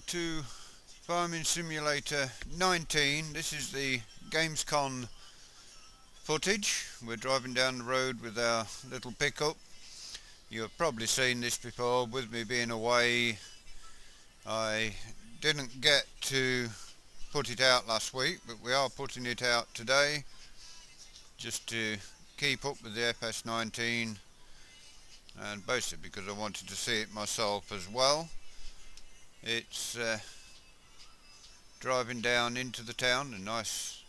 to Farming Simulator 19. This is the Gamescom footage. We're driving down the road with our little pickup. You've probably seen this before. With me being away, I didn't get to put it out last week, but we are putting it out today just to keep up with the FS19, and basically because I wanted to see it myself as well. It's driving down into the town, a nice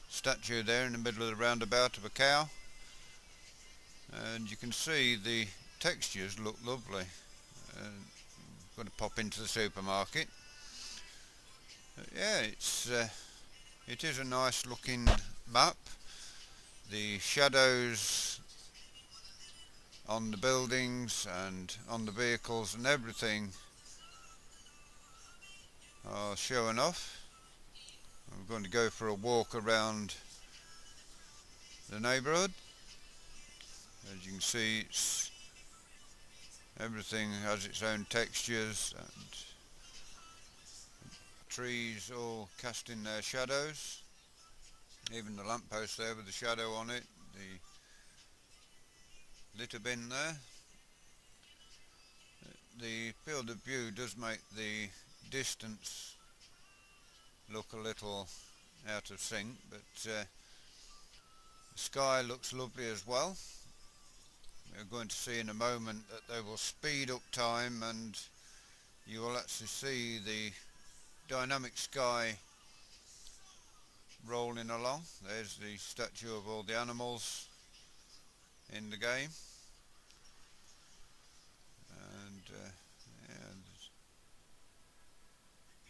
statue there in the middle of the roundabout of a cow, and you can see the textures look lovely. I'm going to pop into the supermarket. Yeah, it is a nice looking map. The shadows on the buildings and on the vehicles and everything are showing off. I'm going to go for a walk around the neighbourhood. As you can see, everything has its own textures, and trees all casting their shadows. Even the lamppost there with the shadow on it, the litter bin there. The field of view does make the distance look a little out of sync, but the sky looks lovely as well. We're going to see in a moment that they will speed up time, and you will actually see the dynamic sky rolling along. There's the statue of all the animals in the game, and yeah,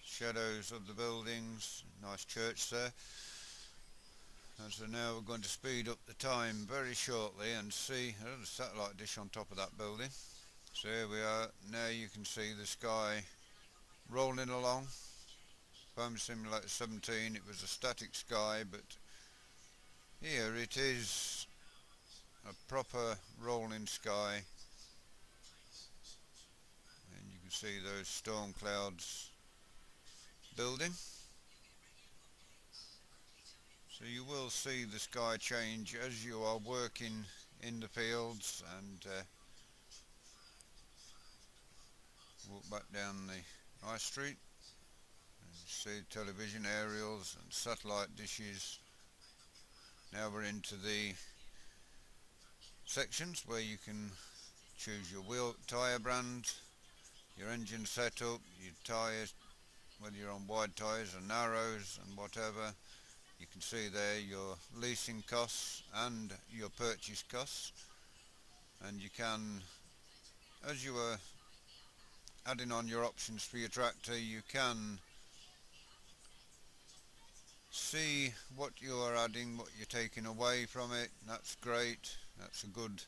shadows of the buildings, nice church there. And so now we're going to speed up the time very shortly and see the satellite dish on top of that building. So here we are. Now you can see the sky rolling along. Farming Simulator 17, it was a static sky, but here it is a proper rolling sky, and you can see those storm clouds building. So you will see the sky change as you are working in the fields, and walk back down the high street and see television aerials and satellite dishes. Now we're into the sections where you can choose your wheel tyre brand, your engine setup, your tyres, whether you're on wide tyres or narrows and whatever. You can see there your leasing costs and your purchase costs, and you can, as you are adding on your options for your tractor, you can see what you are adding, what you're taking away from it. That's great. That's a good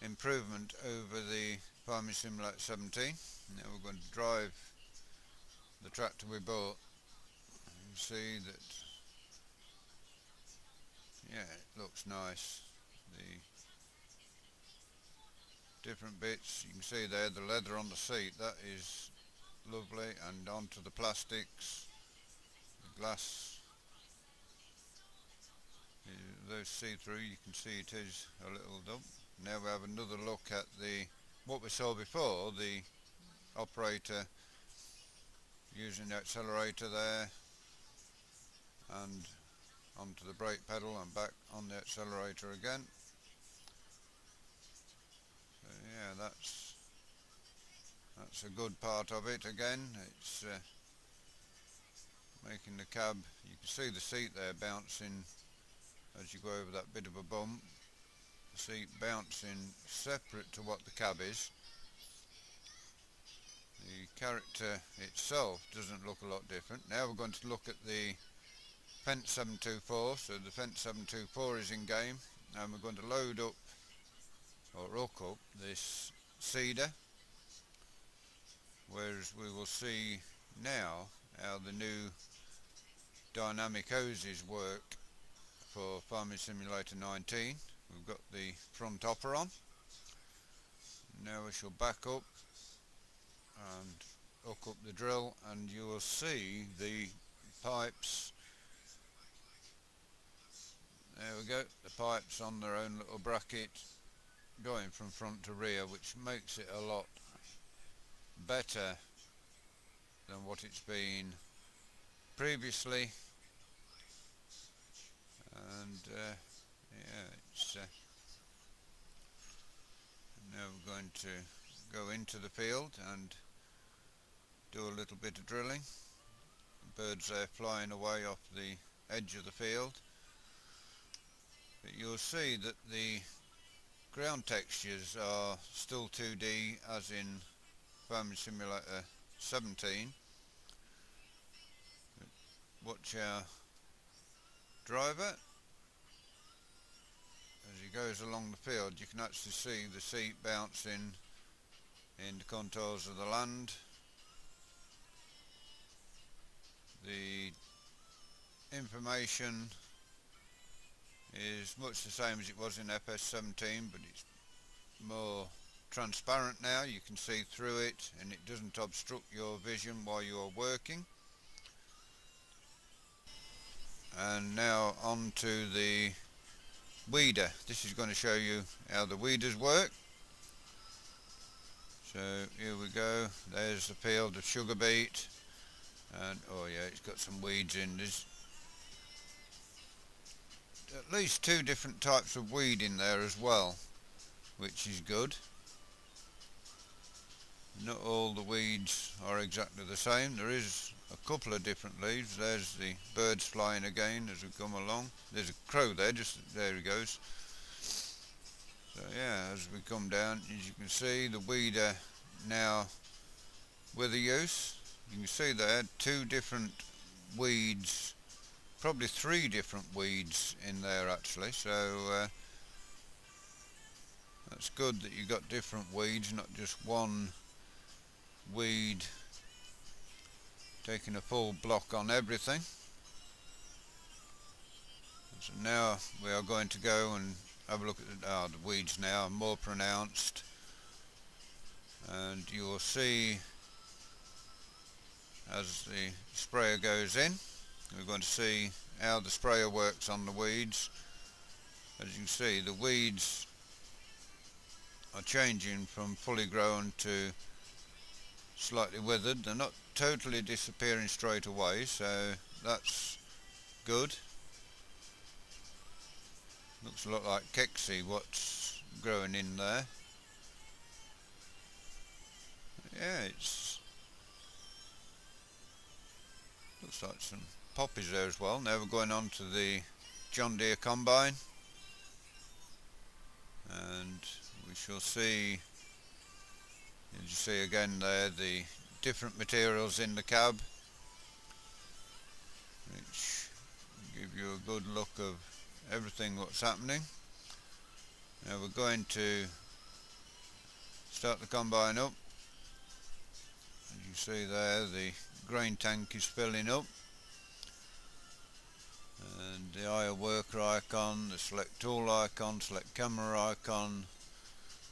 improvement over the Farming Simulator 17. Now we're going to drive the tractor we bought. You can see that, yeah, it looks nice. The different bits, you can see there the leather on the seat, that is lovely, and onto the plastics, the glass, those see-through, you can see it is a little dull. Now we have another look at what we saw before, the operator using the accelerator there and onto the brake pedal and back on the accelerator again. So yeah, that's a good part of it. Again, it's making the cab, you can see the seat there bouncing as you go over that bit of a bump. The seat bouncing separate to what the cab is. The character itself doesn't look a lot different. Now we're going to look at the Fence 724. So the Fence 724 is in game, and we're going to load up or hook up this seeder, whereas we will see now how the new dynamic hoses work for Farming Simulator 19. We've got the front hopper on. Now we shall back up and hook up the drill, and you will see the pipes. There we go, the pipes on their own little bracket going from front to rear, which makes it a lot better than what it's been previously. And yeah, it's now we're going to go into the field and do a little bit of drilling. The birds there flying away off the edge of the field, but you'll see that the ground textures are still 2D as in Farming Simulator 17. Watch our driver as he goes along the field. You can actually see the seat bouncing in the contours of the land. The information is much the same as it was in FS17, but it's more transparent now. You can see through it and it doesn't obstruct your vision while you're working. And now on to the weeder. This is going to show you how the weeders work. So here we go, there's the field of sugar beet, and oh yeah, it's got some weeds in. There's at least 2 different types of weed in there as well, which is good. Not all the weeds are exactly the same. There is a couple of different leaves. There's the birds flying again as we come along. There's a crow there, just there he goes. So yeah, as we come down, as you can see, the weeder now with the use. You can see there 2 different weeds, probably 3 different weeds in there actually. So that's good that you got different weeds, not just one weed taking a full block on everything. So now we are going to go and have a look at the weeds now, more pronounced, and you will see as the sprayer goes in, we're going to see how the sprayer works on the weeds. As you can see, the weeds are changing from fully grown to slightly withered. They're not totally disappearing straight away, so that's good. Looks a lot like Kexi what's growing in there. Yeah, it's looks like some poppies there as well. Now we're going on to the John Deere combine, and we shall see, as you see again there, the different materials in the cab, which give you a good look of everything what's happening. Now we're going to start the combine up. As you see there, the grain tank is filling up, and the IO worker icon, the select tool icon, select camera icon,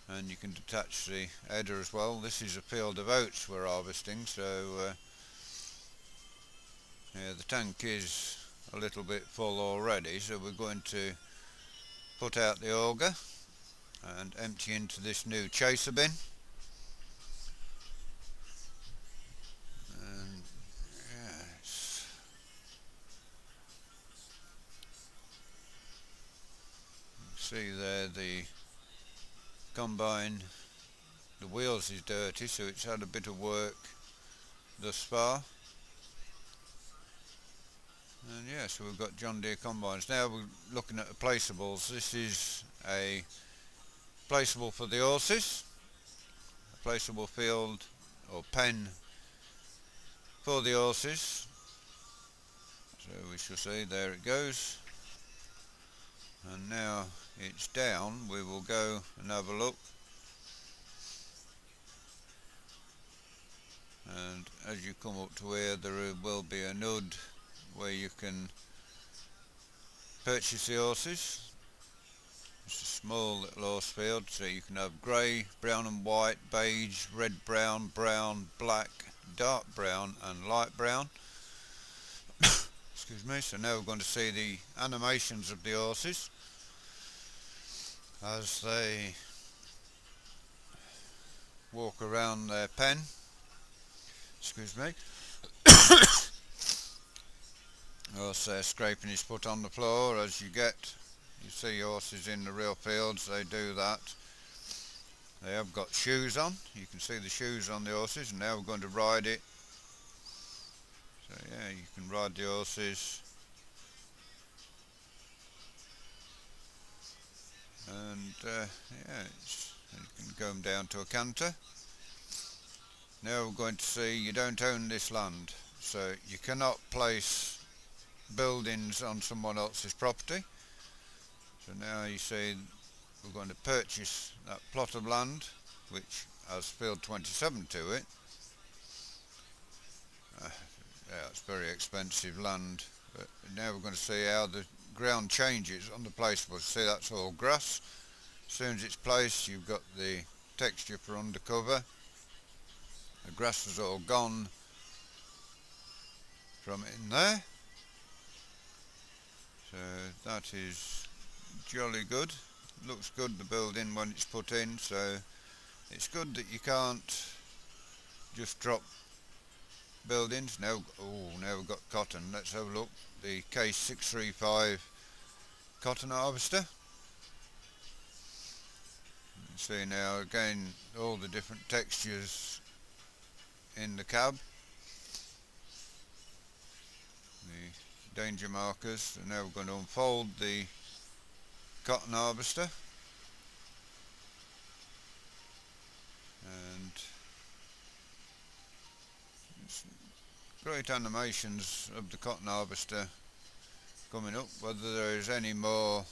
and you can detach the header as well. This is a field of oats we're harvesting, so yeah, the tank is a little bit full already, so we're going to put out the auger and empty into this new chaser bin. And yeah, see there the combine, the wheels is dirty, so it's had a bit of work thus far. And yeah, so we've got John Deere combines. Now we're looking at the placeables. This is a placeable for the horses, a placeable field or pen for the horses. So we shall see, there it goes. And now it's down, we will go and have a look. And as you come up to here, there will be a NUD where you can purchase the horses. It's a small little horse field, so you can have grey, brown and white, beige, red brown, brown, black, dark brown and light brown. Excuse me. So now we're going to see the animations of the horses as they walk around their pen. Excuse me. Also scraping his foot on the floor as you see horses in the real fields, they do that. They have got shoes on, you can see the shoes on the horses, and now we're going to ride it. So yeah, you can ride the horses, and yeah, you can go them down to a canter. Now we're going to see you don't own this land, so you cannot place buildings on someone else's property. So now you see we're going to purchase that plot of land which has field 27 to it. Yeah, it's very expensive land, but now we're going to see how the ground changes on the placeable. See, that's all grass. As soon as it's placed, you've got the texture for undercover. The grass is all gone from in there, so that is jolly good. Looks good, the building, when it's put in, so it's good that you can't just drop buildings. Now we've got cotton. Let's have a look. The Case 635 cotton harvester. You see now again all the different textures in the cab. The danger markers. And now we're going to unfold the cotton harvester, and great animations of the cotton harvester coming up. Whether there is any more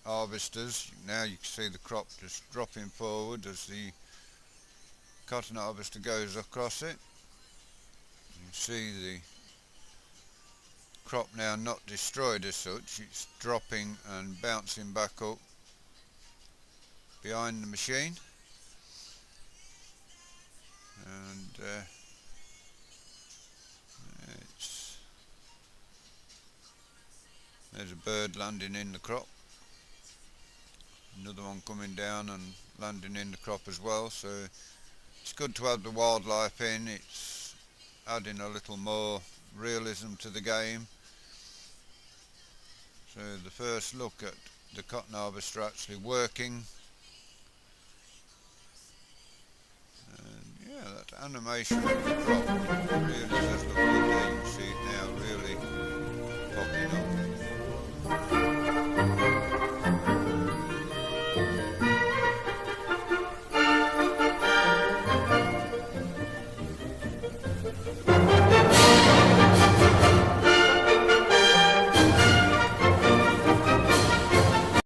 harvesters, now you can see the crop just dropping forward as the cotton harvester goes across it. You see the crop now not destroyed as such, it's dropping and bouncing back up behind the machine, and there's a bird landing in the crop, another one coming down and landing in the crop as well. So it's good to have the wildlife in, it's adding a little more realism to the game. So the first look at the cotton harvester actually working, and yeah, that animation of the crop really does look good.